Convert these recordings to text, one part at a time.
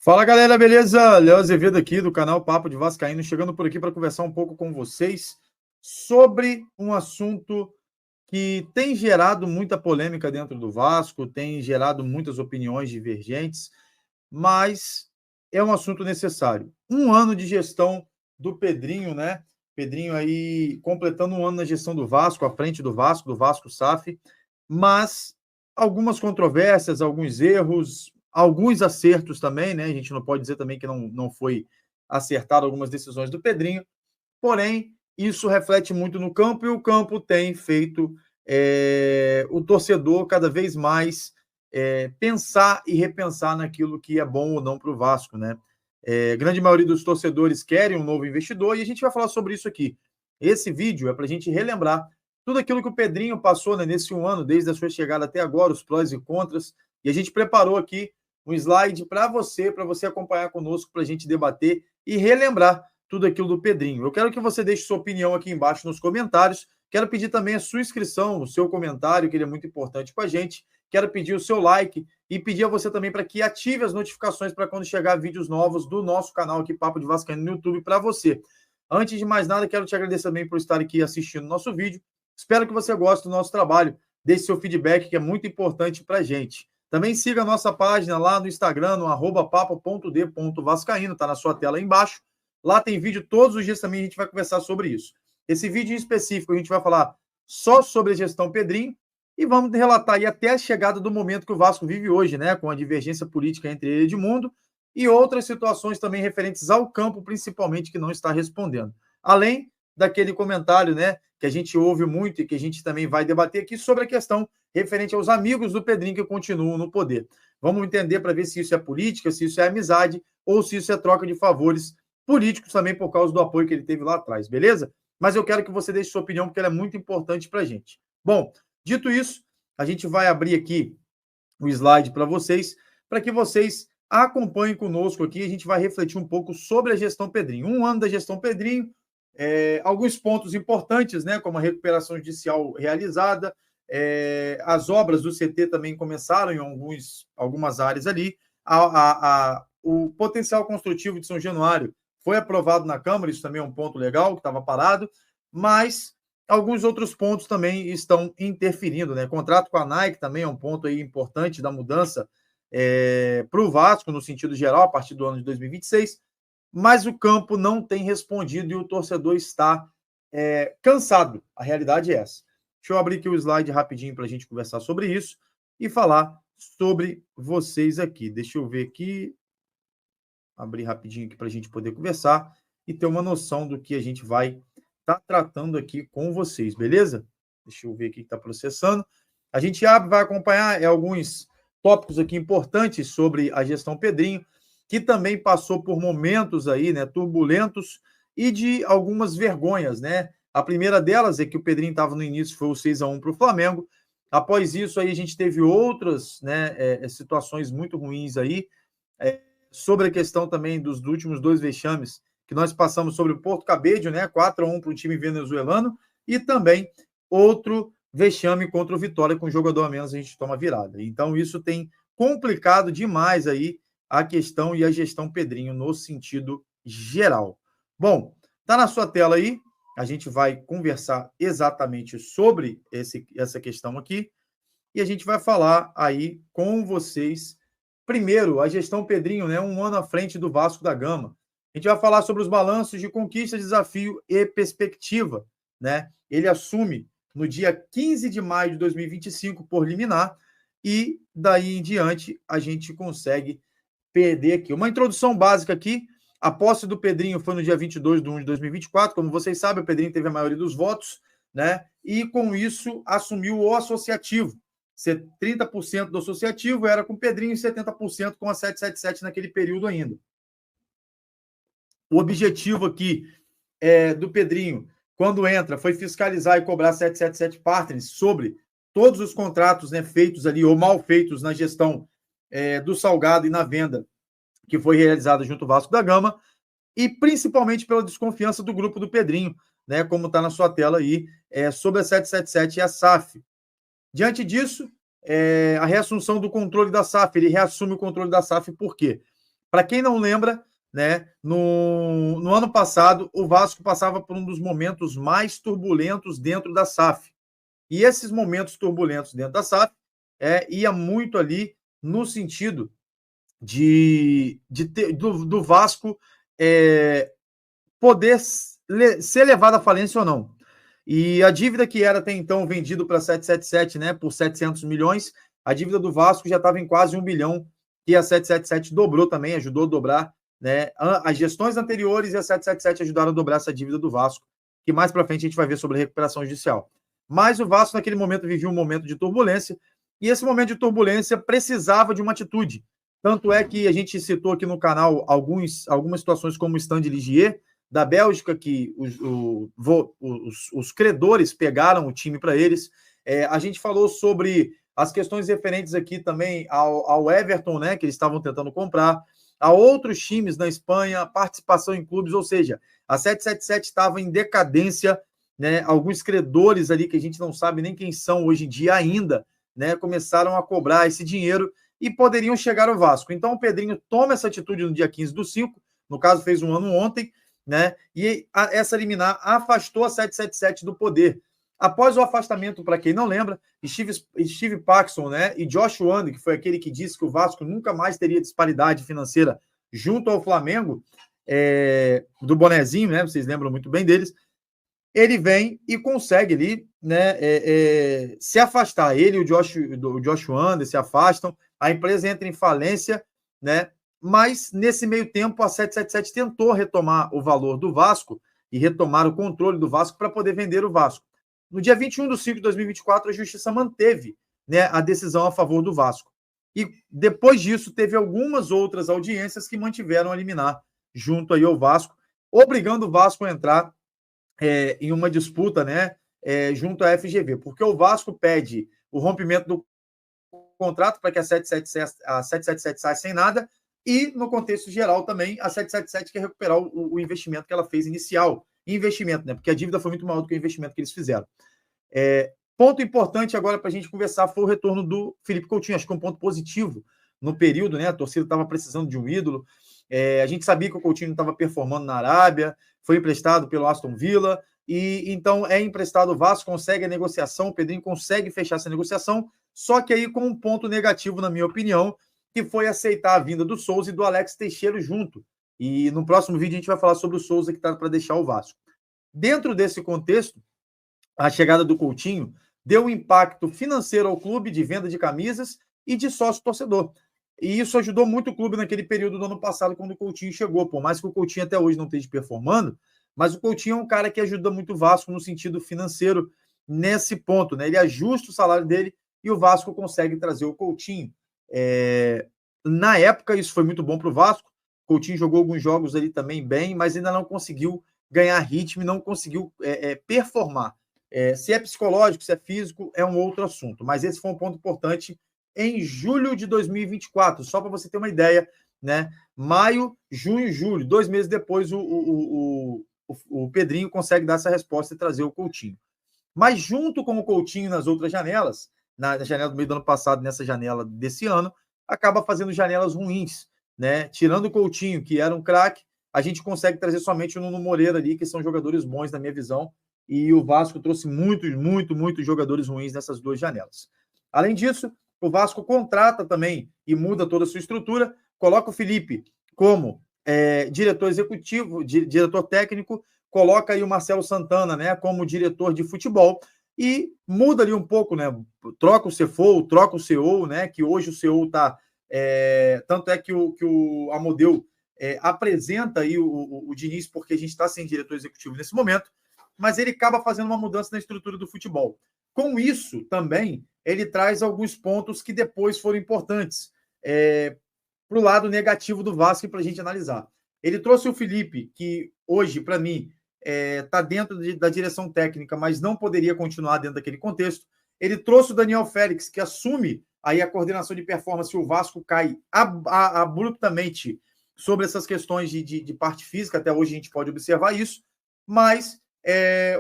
Fala galera, beleza? Léo Azevedo aqui do canal Papo de Vascaíno, chegando por aqui para conversar um pouco com vocês sobre um assunto que tem gerado muita polêmica dentro do Vasco, tem gerado muitas opiniões divergentes, mas é um assunto necessário. Um ano de gestão do Pedrinho, né? Pedrinho aí completando um ano na gestão do Vasco, à frente do Vasco SAF, mas algumas controvérsias, alguns erros, alguns acertos também, né? A gente não pode dizer também que não foi acertado algumas decisões do Pedrinho, porém, isso reflete muito no campo e o campo tem feito o torcedor cada vez mais pensar e repensar naquilo que é bom ou não para o Vasco, né? Grande maioria dos torcedores querem um novo investidor e a gente vai falar sobre isso aqui. Esse vídeo é para a gente relembrar tudo aquilo que o Pedrinho passou, né, nesse um ano, desde a sua chegada até agora, os prós e contras, e a gente preparou aqui um slide para você acompanhar conosco, para a gente debater e relembrar tudo aquilo do Pedrinho. Eu quero que você deixe sua opinião aqui embaixo nos comentários. Quero pedir também a sua inscrição, o seu comentário, que ele é muito importante para a gente. Quero pedir o seu like e pedir a você também para que ative as notificações para quando chegar vídeos novos do nosso canal aqui, Papo de Vascaíno, no YouTube, para você. Antes de mais nada, quero te agradecer também por estar aqui assistindo o nosso vídeo. Espero que você goste do nosso trabalho. Deixe seu feedback, que é muito importante para a gente. Também siga a nossa página lá no Instagram, no @papo.d.vascaíno, está na sua tela aí embaixo. Lá tem vídeo todos os dias também, a gente vai conversar sobre isso. Esse vídeo em específico, a gente vai falar só sobre a gestão Pedrinho e vamos relatar aí até a chegada do momento que o Vasco vive hoje, né? Com a divergência política entre ele e Edmundo e outras situações também referentes ao campo, principalmente, que não está respondendo. Além daquele comentário, né, que a gente ouve muito e que a gente também vai debater aqui sobre a questão referente aos amigos do Pedrinho que continuam no poder. Vamos entender para ver se isso é política, se isso é amizade ou se isso é troca de favores políticos também por causa do apoio que ele teve lá atrás, beleza? Mas eu quero que você deixe sua opinião porque ela é muito importante para a gente. Bom, dito isso, a gente vai abrir aqui o slide para que vocês acompanhem conosco aqui. A gente vai refletir um pouco sobre a gestão Pedrinho. Um ano da gestão Pedrinho, alguns pontos importantes, né, como a recuperação judicial realizada, as obras do CT também começaram em algumas áreas ali, o potencial construtivo de São Januário foi aprovado na Câmara, isso também é um ponto legal, que estava parado, mas alguns outros pontos também estão interferindo, né? Contrato com a Nike também é um ponto aí importante da mudança para o Vasco, no sentido geral, a partir do ano de 2026, mas o campo não tem respondido e o torcedor está cansado. A realidade é essa. Deixa eu abrir aqui o slide rapidinho para a gente conversar sobre isso e falar sobre vocês aqui. Deixa eu ver aqui, abrir rapidinho aqui para a gente poder conversar e ter uma noção do que a gente vai estar tratando aqui com vocês, beleza? Deixa eu ver aqui que está processando. A gente vai acompanhar alguns tópicos aqui importantes sobre a gestão Pedrinho, que também passou por momentos aí, né, turbulentos e de algumas vergonhas, né? A primeira delas é que o Pedrinho estava no início, foi o 6-1 para o Flamengo. Após isso, aí a gente teve outras, né, situações muito ruins aí, sobre a questão também dos últimos dois vexames que nós passamos sobre o Porto Cabedelo, né, 4-1 para o time venezuelano, e também outro vexame contra o Vitória, com um jogador a menos a gente toma virada. Então isso tem complicado demais aí a questão e a gestão Pedrinho no sentido geral. Bom, tá na sua tela aí, a gente vai conversar exatamente sobre essa questão aqui, e a gente vai falar aí com vocês. Primeiro, a gestão Pedrinho, né, um ano à frente do Vasco da Gama. A gente vai falar sobre os balanços de conquista, desafio e perspectiva, né? Ele assume no dia 15 de maio de 2025 por liminar e daí em diante a gente consegue perder aqui. Uma introdução básica aqui. A posse do Pedrinho foi no dia 22 de 1 de 2024. Como vocês sabem, o Pedrinho teve a maioria dos votos, né? E com isso assumiu o associativo. 30% do associativo era com o Pedrinho e 70% com a 777 naquele período ainda. O objetivo aqui do Pedrinho, quando entra, foi fiscalizar e cobrar 777 Partners sobre todos os contratos, né, feitos ali ou mal feitos na gestão do Salgado e na venda que foi realizada junto ao Vasco da Gama, e principalmente pela desconfiança do grupo do Pedrinho, né, como está na sua tela aí, sobre a 777 e a SAF. Diante disso, a reassunção do controle da SAF, ele reassume o controle da SAF por quê? Para quem não lembra, né, no ano passado, o Vasco passava por um dos momentos mais turbulentos dentro da SAF. E esses momentos turbulentos dentro da SAF ia muito ali no sentido do Vasco poder ser levado à falência ou não. E a dívida que era até então vendido para 777, né, por 700 milhões, a dívida do Vasco já estava em quase 1 bilhão, e a 777 dobrou também, ajudou a dobrar, né? As gestões anteriores e a 777 ajudaram a dobrar essa dívida do Vasco, que mais para frente a gente vai ver sobre a recuperação judicial. Mas o Vasco, naquele momento, vivia um momento de turbulência, e esse momento de turbulência precisava de uma atitude. Tanto é que a gente citou aqui no canal algumas situações como o Stand Ligier, da Bélgica, que os credores pegaram o time para eles. A gente falou sobre as questões referentes aqui também ao Everton, né, que eles estavam tentando comprar, a outros times na Espanha, participação em clubes, ou seja, a 777 estava em decadência, né, alguns credores ali que a gente não sabe nem quem são hoje em dia ainda, né, começaram a cobrar esse dinheiro e poderiam chegar ao Vasco. Então o Pedrinho toma essa atitude no dia 15/5, no caso fez um ano ontem, né? E essa liminar afastou a 777 do poder. Após o afastamento, para quem não lembra, Steve Paxson, né, e Josh Wand, que foi aquele que disse que o Vasco nunca mais teria disparidade financeira junto ao Flamengo, do bonezinho, né? Vocês lembram muito bem deles. Ele vem e consegue ali, né, se afastar. Ele e o Josh Wand se afastam, a empresa entra em falência, né? Mas, nesse meio tempo, a 777 tentou retomar o valor do Vasco e retomar o controle do Vasco para poder vender o Vasco. No dia 21/5/2024, a Justiça manteve, né, a decisão a favor do Vasco. E, depois disso, teve algumas outras audiências que mantiveram a liminar junto aí ao Vasco, obrigando o Vasco a entrar em uma disputa, né, junto à FGV, porque o Vasco pede o rompimento do contrato para que a 777 saia sem nada, e, no contexto geral, também, a 777 quer recuperar o investimento que ela fez inicial. Investimento, né? Porque a dívida foi muito maior do que o investimento que eles fizeram. Ponto importante agora para a gente conversar foi o retorno do Felipe Coutinho. Acho que é um ponto positivo no período, né? A torcida estava precisando de um ídolo. A gente sabia que o Coutinho não estava performando na Arábia, foi emprestado pelo Aston Villa, e então é emprestado o Vasco, consegue a negociação, o Pedrinho consegue fechar essa negociação, só que aí com um ponto negativo, na minha opinião, que foi aceitar a vinda do Souza e do Alex Teixeira junto. E no próximo vídeo a gente vai falar sobre o Souza que está para deixar o Vasco. Dentro desse contexto, a chegada do Coutinho deu um impacto financeiro ao clube de venda de camisas e de sócio-torcedor. E isso ajudou muito o clube naquele período do ano passado, quando o Coutinho chegou. Por mais que o Coutinho até hoje não esteja performando, mas o Coutinho é um cara que ajuda muito o Vasco no sentido financeiro nesse ponto, né? Ele ajusta o salário dele e o Vasco consegue trazer o Coutinho. Na época, isso foi muito bom para o Vasco. O Coutinho jogou alguns jogos ali também bem, mas ainda não conseguiu ganhar ritmo e não conseguiu performar. Se é psicológico, se é físico, é um outro assunto. Mas esse foi um ponto importante em julho de 2024, só para você ter uma ideia, né? Maio, junho, julho, 2 meses depois, o Pedrinho consegue dar essa resposta e trazer o Coutinho. Mas junto com o Coutinho nas outras janelas, na janela do meio do ano passado, nessa janela desse ano, acaba fazendo janelas ruins, né? Tirando o Coutinho, que era um craque, a gente consegue trazer somente o Nuno Moreira ali, que são jogadores bons na minha visão, e o Vasco trouxe muitos jogadores ruins nessas duas janelas. Além disso, o Vasco contrata também e muda toda a sua estrutura, coloca o Felipe como diretor executivo, diretor técnico, coloca aí o Marcelo Santana, né, como diretor de futebol, e muda ali um pouco, né? Troca o CFO, troca o CEO, né? Que hoje o CEO está. Tanto é que o Amodeu apresenta aí o Diniz, porque a gente está sem diretor executivo nesse momento, mas ele acaba fazendo uma mudança na estrutura do futebol. Com isso, também, ele traz alguns pontos que depois foram importantes para o lado negativo do Vasco para a gente analisar. Ele trouxe o Felipe, que hoje, para mim, está dentro da direção técnica, mas não poderia continuar dentro daquele contexto. Ele trouxe o Daniel Félix, que assume aí a coordenação de performance, o Vasco cai abruptamente sobre essas questões de parte física, até hoje a gente pode observar isso, mas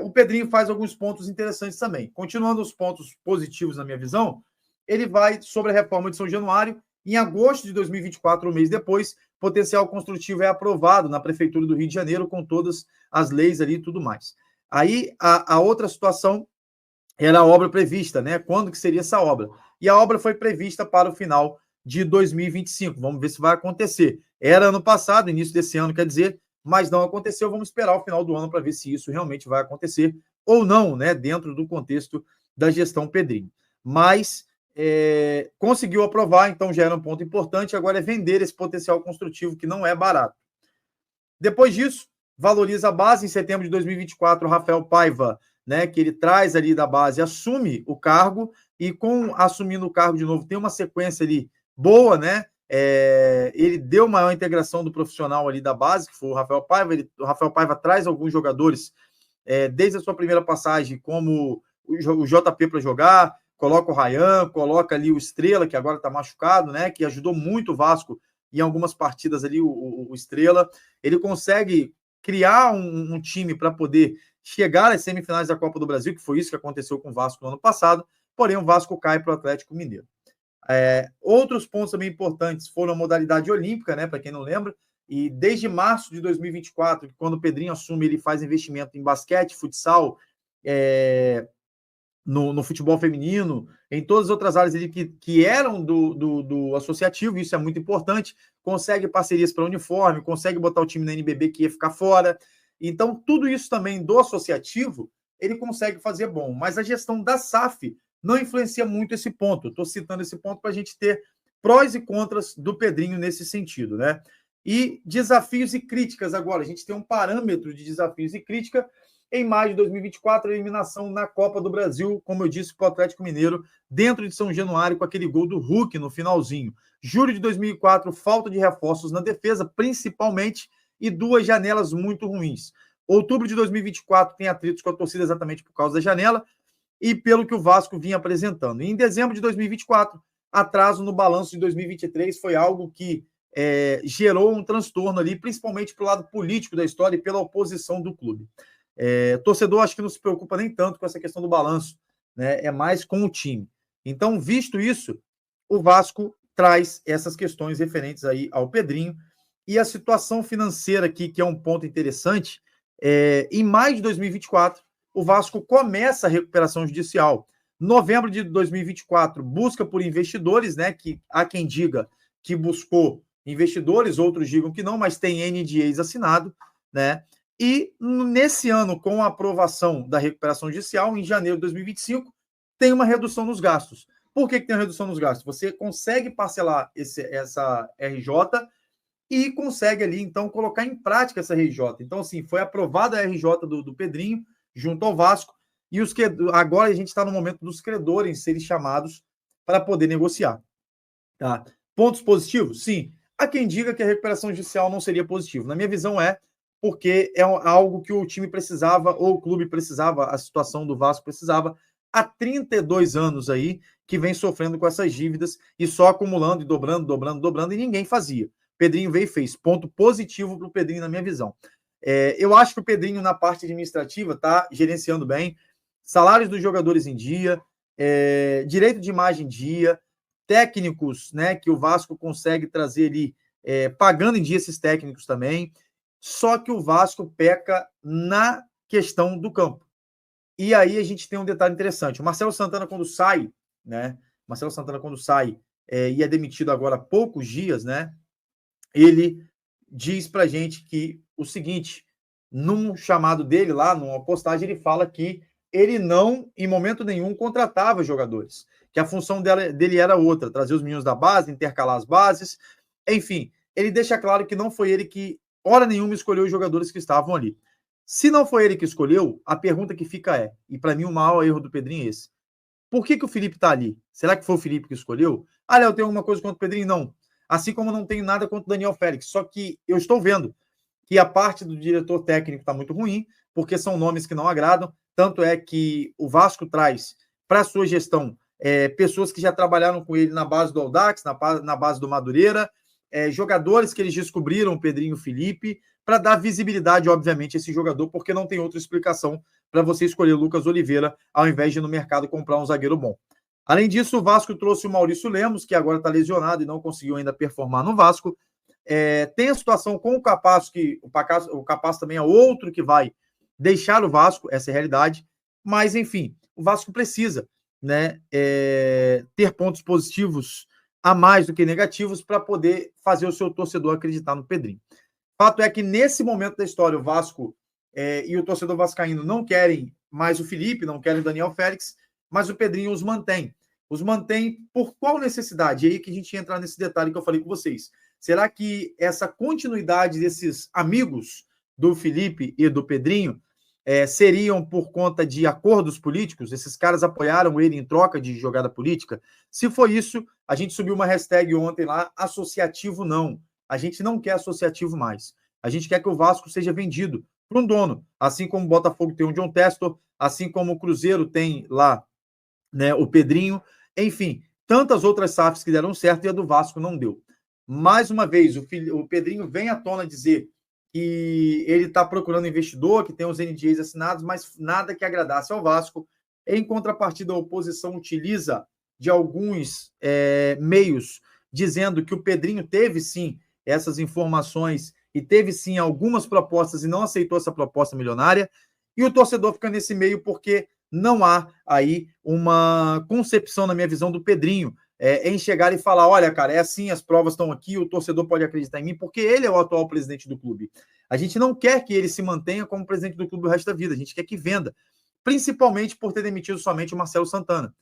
o Pedrinho faz alguns pontos interessantes também. Continuando os pontos positivos na minha visão, ele vai sobre a reforma de São Januário. Em agosto de 2024, um mês depois, potencial construtivo é aprovado na Prefeitura do Rio de Janeiro, com todas as leis ali e tudo mais. Aí, a outra situação era a obra prevista, né? Quando que seria essa obra? E a obra foi prevista para o final de 2025. Vamos ver se vai acontecer. Era ano passado, início desse ano, quer dizer, mas não aconteceu. Vamos esperar o final do ano para ver se isso realmente vai acontecer ou não, né? Dentro do contexto da gestão Pedrinho. Mas conseguiu aprovar, então já era um ponto importante. Agora é vender esse potencial construtivo, que não é barato. Depois disso, valoriza a base. Em setembro de 2024, o Rafael Paiva, né, que ele traz ali da base, assume o cargo, e com assumindo o cargo de novo, tem uma sequência ali boa, né? Ele deu maior integração do profissional ali da base, que foi o Rafael Paiva. O Rafael Paiva traz alguns jogadores desde a sua primeira passagem, como o JP para jogar, coloca o Ryan, coloca ali o Estrela, que agora está machucado, né? Que ajudou muito o Vasco em algumas partidas ali, o Estrela. Ele consegue criar um time para poder chegar às semifinais da Copa do Brasil, que foi isso que aconteceu com o Vasco no ano passado, porém o Vasco cai para o Atlético Mineiro. Outros pontos também importantes foram a modalidade olímpica, né? Para quem não lembra, e desde março de 2024, quando o Pedrinho assume, ele faz investimento em basquete, futsal, no futebol feminino, em todas as outras áreas ali que eram do associativo. Isso é muito importante. Consegue parcerias para uniforme, consegue botar o time na NBB, que ia ficar fora. Então, tudo isso também do associativo, ele consegue fazer bom. Mas a gestão da SAF não influencia muito esse ponto. Estou citando esse ponto para a gente ter prós e contras do Pedrinho nesse sentido, né? E desafios e críticas agora. A gente tem um parâmetro de desafios e crítica. Em maio de 2024, a eliminação na Copa do Brasil, como eu disse, para o Atlético Mineiro, dentro de São Januário, com aquele gol do Hulk no finalzinho. Julho de 2004, falta de reforços na defesa, principalmente, e 2 janelas muito ruins. Outubro de 2024 tem atritos com a torcida exatamente por causa da janela e pelo que o Vasco vinha apresentando. E em dezembro de 2024, atraso no balanço de 2023 foi algo que gerou um transtorno ali, principalmente pelo lado político da história e pela oposição do clube. Torcedor acho que não se preocupa nem tanto com essa questão do balanço, né? É mais com o time. Então, visto isso, o Vasco traz essas questões referentes aí ao Pedrinho. E a situação financeira aqui, que é um ponto interessante, em maio de 2024, o Vasco começa a recuperação judicial. Novembro de 2024, busca por investidores, né? Que há quem diga que buscou investidores, outros digam que não, mas tem NDAs assinado, né? E nesse ano, com a aprovação da recuperação judicial, em janeiro de 2025, tem uma redução nos gastos. Por que tem uma redução nos gastos? Você consegue parcelar essa RJ e consegue ali, então, colocar em prática essa RJ. Então, assim, foi aprovada a RJ do Pedrinho, junto ao Vasco, e agora a gente está no momento dos credores serem chamados para poder negociar. Tá? Pontos positivos? Sim. Há quem diga que a recuperação judicial não seria positiva. Na minha visão, porque é algo que o time precisava, ou o clube precisava, a situação do Vasco precisava, há 32 anos aí, que vem sofrendo com essas dívidas e só acumulando e dobrando, e ninguém fazia. Pedrinho veio e fez. Ponto positivo para o Pedrinho, na minha visão. Eu acho que o Pedrinho, na parte administrativa, está gerenciando bem. Salários dos jogadores em dia, direito de imagem em dia, técnicos, né, que o Vasco consegue trazer ali, pagando em dia esses técnicos também. Só que o Vasco peca na questão do campo. E aí a gente tem um detalhe interessante. O Marcelo Santana, quando sai, né? E é demitido agora há poucos dias, né? Ele diz pra gente que o seguinte, num chamado dele lá, numa postagem, ele fala que ele não, em momento nenhum, contratava jogadores. Que a função dele era outra, trazer os meninos da base, intercalar as bases. Enfim, ele deixa claro que não foi ele que hora nenhuma escolheu os jogadores que estavam ali. Se não foi ele que escolheu, a pergunta que fica e para mim o maior erro do Pedrinho é esse. Por que o Felipe está ali? Será que foi o Felipe que escolheu? Léo, tem alguma coisa contra o Pedrinho? Não. Assim como não tenho nada contra o Daniel Félix. Só que eu estou vendo que a parte do diretor técnico está muito ruim, porque são nomes que não agradam. Tanto é que o Vasco traz para a sua gestão pessoas que já trabalharam com ele na base do Audax, na base do Madureira, jogadores que eles descobriram, o Pedrinho e o Felipe, para dar visibilidade, obviamente, a esse jogador, porque não tem outra explicação para você escolher o Lucas Oliveira ao invés de ir no mercado comprar um zagueiro bom. Além disso, o Vasco trouxe o Maurício Lemos, que agora está lesionado e não conseguiu ainda performar no Vasco. Tem a situação com o Capasso, que o Capasso também é outro que vai deixar o Vasco, essa é a realidade, mas, enfim, o Vasco precisa, né, ter pontos positivos a mais do que negativos para poder fazer o seu torcedor acreditar no Pedrinho. Fato é que, nesse momento da história, o Vasco e o torcedor vascaíno não querem mais o Felipe, não querem o Daniel Félix, mas o Pedrinho os mantém. Os mantém por qual necessidade? E aí que a gente entra nesse detalhe que eu falei com vocês. Será que essa continuidade desses amigos do Felipe e do Pedrinho seriam por conta de acordos políticos? Esses caras apoiaram ele em troca de jogada política? Se for isso, a gente subiu uma hashtag ontem lá, associativo não. A gente não quer associativo mais. A gente quer que o Vasco seja vendido para um dono, assim como o Botafogo tem o John Testor, assim como o Cruzeiro tem lá, né, o Pedrinho, enfim, tantas outras SAFs que deram certo e a do Vasco não deu. Mais uma vez, o Pedrinho vem à tona dizer que ele está procurando investidor, que tem os NDAs assinados, mas nada que agradasse ao Vasco. Em contrapartida, a oposição utiliza de alguns meios, dizendo que o Pedrinho teve, sim, essas informações e teve, sim, algumas propostas e não aceitou essa proposta milionária. E o torcedor fica nesse meio porque não há aí uma concepção, na minha visão, do Pedrinho, em chegar e falar, olha, cara, é assim, as provas estão aqui, o torcedor pode acreditar em mim, porque ele é o atual presidente do clube. A gente não quer que ele se mantenha como presidente do clube o resto da vida, a gente quer que venda, principalmente por ter demitido somente o Marcelo Santana.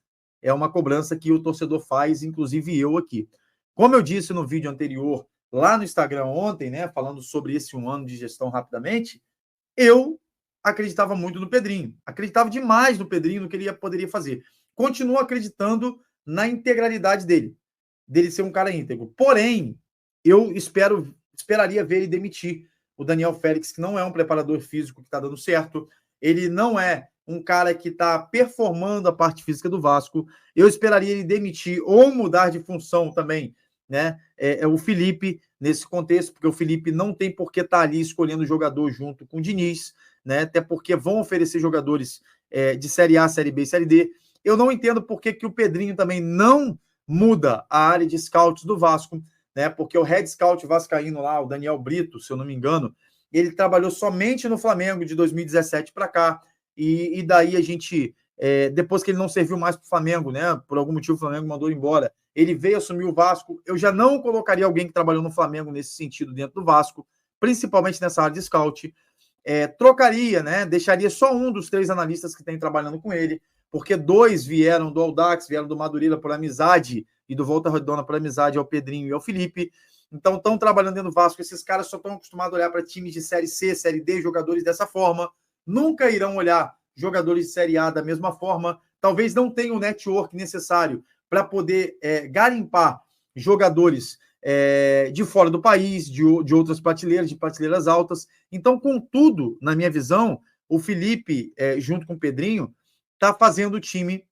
É uma cobrança que o torcedor faz, inclusive eu aqui. Como eu disse no vídeo anterior, lá no Instagram ontem, né, falando sobre esse 1 ano de gestão rapidamente, eu acreditava muito no Pedrinho, acreditava demais no Pedrinho, no que ele poderia fazer. Continuo acreditando na integralidade dele ser um cara íntegro. Porém, eu esperaria ver ele demitir o Daniel Félix, que não é um preparador físico que está dando certo, ele não é um cara que está performando a parte física do Vasco. Eu esperaria ele demitir ou mudar de função também, né? O Felipe, nesse contexto, porque o Felipe não tem por que estar ali escolhendo o jogador junto com o Diniz, né? Até porque vão oferecer jogadores de Série A, Série B e Série D. Eu não entendo por que o Pedrinho também não muda a área de scouts do Vasco, né? Porque o head scout vascaíno lá, o Daniel Brito, se eu não me engano, ele trabalhou somente no Flamengo de 2017 para cá, e daí a gente, depois que ele não serviu mais para o Flamengo, né? Por algum motivo o Flamengo mandou ele embora, ele veio assumir o Vasco. Eu já não colocaria alguém que trabalhou no Flamengo nesse sentido dentro do Vasco, principalmente nessa área de scout. Trocaria, né? Deixaria só um dos 3 analistas que tem trabalhando com ele, porque 2 vieram do Audax, vieram do Madureira por amizade, e do Volta Redonda por amizade ao Pedrinho e ao Felipe. Então, estão trabalhando dentro do Vasco. Esses caras só estão acostumados a olhar para times de Série C, Série D, jogadores dessa forma. Nunca irão olhar jogadores de Série A da mesma forma. Talvez não tenham o network necessário para poder garimpar jogadores de fora do país, de outras prateleiras, de prateleiras altas. Então, contudo, na minha visão, o Felipe, junto com o Pedrinho, está fazendo o time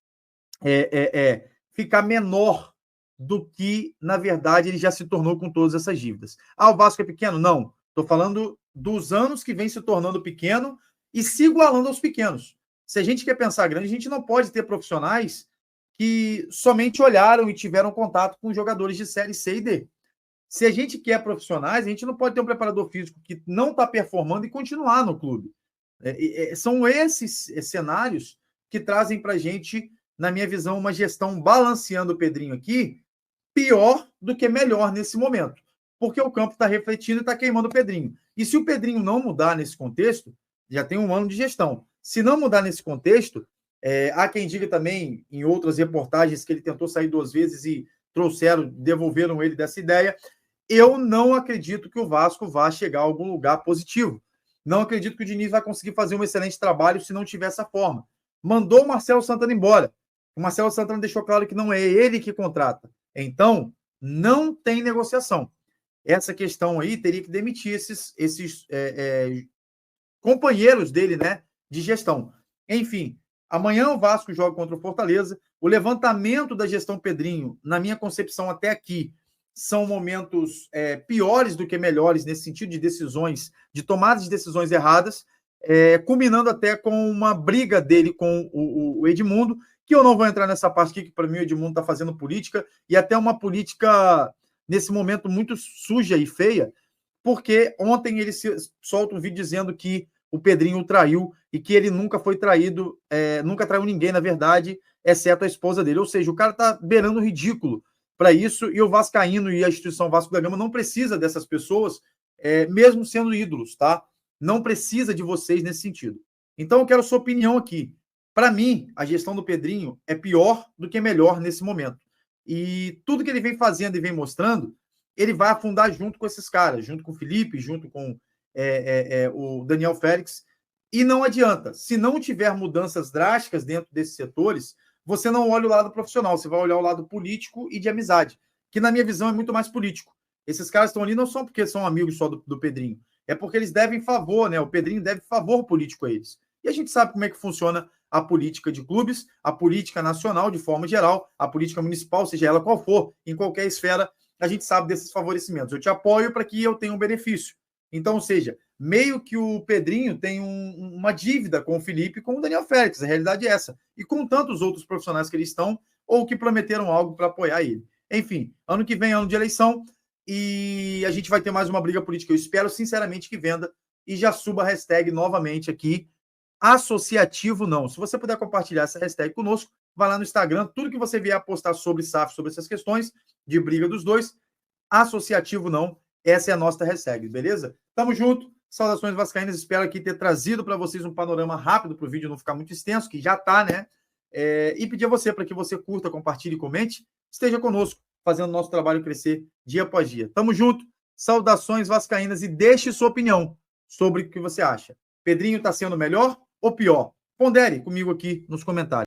ficar menor do que, na verdade, ele já se tornou com todas essas dívidas. O Vasco é pequeno? Não. Estou falando dos anos que vem se tornando pequeno e se igualando aos pequenos. Se a gente quer pensar grande, a gente não pode ter profissionais que somente olharam e tiveram contato com jogadores de Série C e D. Se a gente quer profissionais, a gente não pode ter um preparador físico que não está performando e continuar no clube. São esses cenários que trazem para a gente, na minha visão, uma gestão balanceando o Pedrinho aqui, pior do que melhor nesse momento. Porque o campo está refletindo e está queimando o Pedrinho. E se o Pedrinho não mudar nesse contexto, já tem 1 ano de gestão. Se não mudar nesse contexto, há quem diga também, em outras reportagens, que ele tentou sair 2 vezes e devolveram ele dessa ideia. Eu não acredito que o Vasco vá chegar a algum lugar positivo. Não acredito que o Diniz vai conseguir fazer um excelente trabalho se não tiver essa forma. Mandou o Marcelo Santana embora. O Marcelo Santana deixou claro que não é ele que contrata. Então, não tem negociação. Essa questão aí teria que demitir esses companheiros dele, né, de gestão. Enfim, amanhã o Vasco joga contra o Fortaleza. O levantamento da gestão Pedrinho, na minha concepção até aqui, são momentos piores do que melhores nesse sentido de decisões, de tomadas de decisões erradas, culminando até com uma briga dele com o Edmundo, que eu não vou entrar nessa parte aqui, que para mim o Edmundo está fazendo política, e até uma política nesse momento muito suja e feia, porque ontem ele solta um vídeo dizendo que o Pedrinho o traiu e que ele nunca foi traído, nunca traiu ninguém, na verdade, exceto a esposa dele. Ou seja, o cara está beirando o ridículo para isso, e o Vascaíno e a instituição Vasco da Gama não precisa dessas pessoas, mesmo sendo ídolos, tá? Não precisa de vocês nesse sentido. Então, eu quero a sua opinião aqui. Para mim, a gestão do Pedrinho é pior do que melhor nesse momento. E tudo que ele vem fazendo e vem mostrando, ele vai afundar junto com esses caras, junto com o Felipe, junto com o Daniel Félix. E não adianta. Se não tiver mudanças drásticas dentro desses setores, você não olha o lado profissional, você vai olhar o lado político e de amizade, que na minha visão é muito mais político. Esses caras estão ali não só porque são amigos só do Pedrinho, é porque eles devem favor, né? O Pedrinho deve favor político a eles. E a gente sabe como é que funciona a política de clubes, a política nacional de forma geral, a política municipal, seja ela qual for, em qualquer esfera, a gente sabe desses favorecimentos. Eu te apoio para que eu tenha um benefício. Então, ou seja, meio que o Pedrinho tem uma dívida com o Felipe e com o Daniel Félix, a realidade é essa. E com tantos outros profissionais que eles estão, ou que prometeram algo para apoiar ele. Enfim, ano que vem é ano de eleição, e a gente vai ter mais uma briga política. Eu espero, sinceramente, que venda, e já suba a hashtag novamente aqui, associativo não. Se você puder compartilhar essa hashtag conosco, vai lá no Instagram, tudo que você vier a postar sobre SAF, sobre essas questões de briga dos dois, associativo não, essa é a nossa hashtag, beleza? Tamo junto, saudações vascaínas, espero aqui ter trazido para vocês um panorama rápido para o vídeo não ficar muito extenso, que já tá, né? E pedir a você para que você curta, compartilhe e comente, esteja conosco, fazendo nosso trabalho crescer dia após dia. Tamo junto, saudações vascaínas e deixe sua opinião sobre o que você acha. Pedrinho está sendo melhor ou pior? Pondere comigo aqui nos comentários.